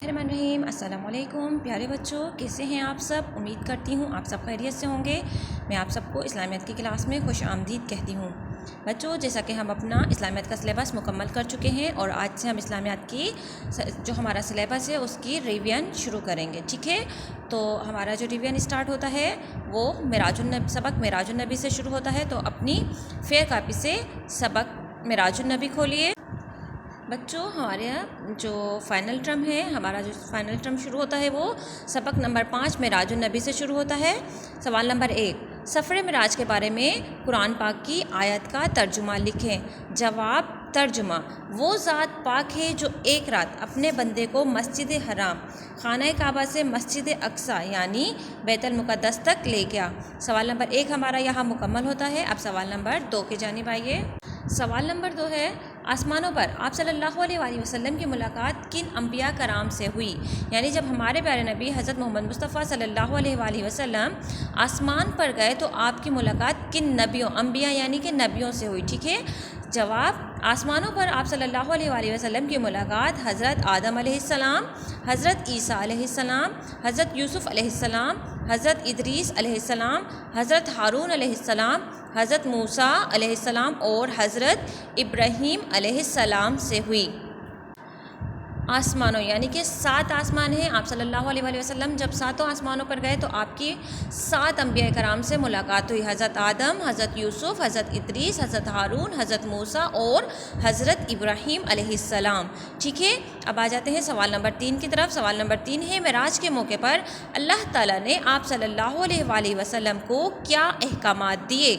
الرحمن الرحیم۔ السلام علیکم پیارے بچوں، کیسے ہیں آپ سب؟ امید کرتی ہوں آپ سب خیریت سے ہوں گے۔ میں آپ سب کو اسلامیات کی کلاس میں خوش آمدید کہتی ہوں۔ بچوں، جیسا کہ ہم اپنا اسلامیات کا سلیبس مکمل کر چکے ہیں اور آج سے ہم اسلامیات کی جو ہمارا سلیبس ہے اس کی ریویژن شروع کریں گے، ٹھیک ہے؟ تو ہمارا جو ریویژن اسٹارٹ ہوتا ہے وہ سبق معراج النبی سے شروع ہوتا ہے۔ تو اپنی فیئر کاپی سے سبق معراج النبی کھولیے۔ بچوں، ہمارے یہاں جو فائنل ٹرم ہے، ہمارا جو فائنل ٹرم شروع ہوتا ہے وہ سبق نمبر 5 معراج النبی سے شروع ہوتا ہے۔ سوال نمبر 1، سفر معراج کے بارے میں قرآن پاک کی آیت کا ترجمہ لکھیں۔ جواب ترجمہ: وہ ذات پاک ہے جو ایک رات اپنے بندے کو مسجد حرام خانہ کعبہ سے مسجد اقصیٰ یعنی بیت المقدس تک لے گیا۔ سوال نمبر 1 ہمارا یہاں مکمل ہوتا ہے۔ اب سوال نمبر 2 کی جانب آئیے۔ سوال نمبر 2 ہے، آسمانوں پر آپ صلی اللہ علیہ وآلہ وسلم کی ملاقات کن انبیاء کرام سے ہوئی؟ یعنی جب ہمارے پیارے نبی حضرت محمد مصطفیٰ صلی اللہ علیہ وآلہ وسلم آسمان پر گئے تو آپ کی ملاقات کن نبیوں، انبیاء یعنی کہ نبیوں سے ہوئی، ٹھیک ہے؟ جواب: آسمانوں پر آپ صلی اللہ علیہ وآلہ وسلم کی ملاقات حضرت آدم علیہ السلام، حضرت عیسیٰ علیہ السلام، حضرت یوسف علیہ السلام، حضرت ادریس علیہ السلام، حضرت ہارون علیہ السلام، حضرت موسیٰ علیہ السلام اور حضرت ابراہیم علیہ السلام سے ہوئی۔ آسمانوں یعنی کہ 7 آسمان ہیں۔ آپ صلی اللہ علیہ وآلہ وسلم جب 7 آسمانوں پر گئے تو آپ کی 7 انبیاء کرام سے ملاقات ہوئی، حضرت آدم، حضرت یوسف، حضرت ادریس، حضرت ہارون، حضرت موسیٰ اور حضرت ابراہیم علیہ السلام، ٹھیک ہے؟ اب آ جاتے ہیں سوال نمبر 3 کی طرف۔ سوال نمبر 3 ہے، معراج کے موقع پر اللہ تعالیٰ نے آپ صلی اللہ علیہ وآلہ وسلم کو کیا احکامات دیے؟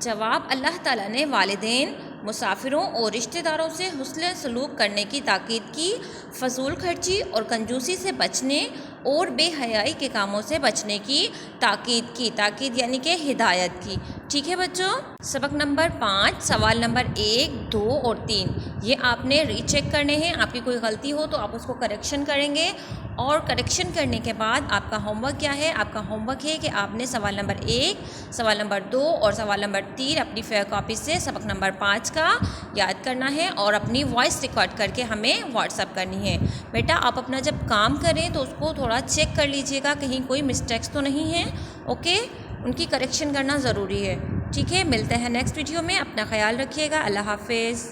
جواب: اللہ تعالیٰ نے والدین، مسافروں اور رشتہ داروں سے حسن سلوک کرنے کی تاکید کی، فضول خرچی اور کنجوسی سے بچنے اور بے حیائی کے کاموں سے بچنے کی تاکید کی۔ تاکید یعنی کہ ہدایت کی، ٹھیک ہے بچوں؟ سبق نمبر 5 سوال نمبر 1، 2 اور 3 یہ آپ نے ری چیک کرنے ہیں۔ آپ کی کوئی غلطی ہو تو آپ اس کو کریکشن کریں گے، اور کریکشن کرنے کے بعد آپ کا ہوم ورک کیا ہے؟ آپ کا ہوم ورک ہے کہ آپ نے سوال نمبر 1، سوال نمبر 2 اور سوال نمبر 3 اپنی فیئر کاپی سے سبق نمبر 5 کا یاد کرنا ہے اور اپنی وائس ریکارڈ کر کے ہمیں واٹس ایپ کرنی ہے۔ بیٹا آپ اپنا جب کام کریں تو اس کو تھوڑا چیک کر لیجئے گا، کہیں کوئی مسٹیکس تو نہیں ہے، اوکے؟ ان کی کریکشن کرنا ضروری ہے، ٹھیک ہے؟ ملتے ہیں نیکسٹ ویڈیو میں، اپنا خیال رکھیے گا، اللہ حافظ۔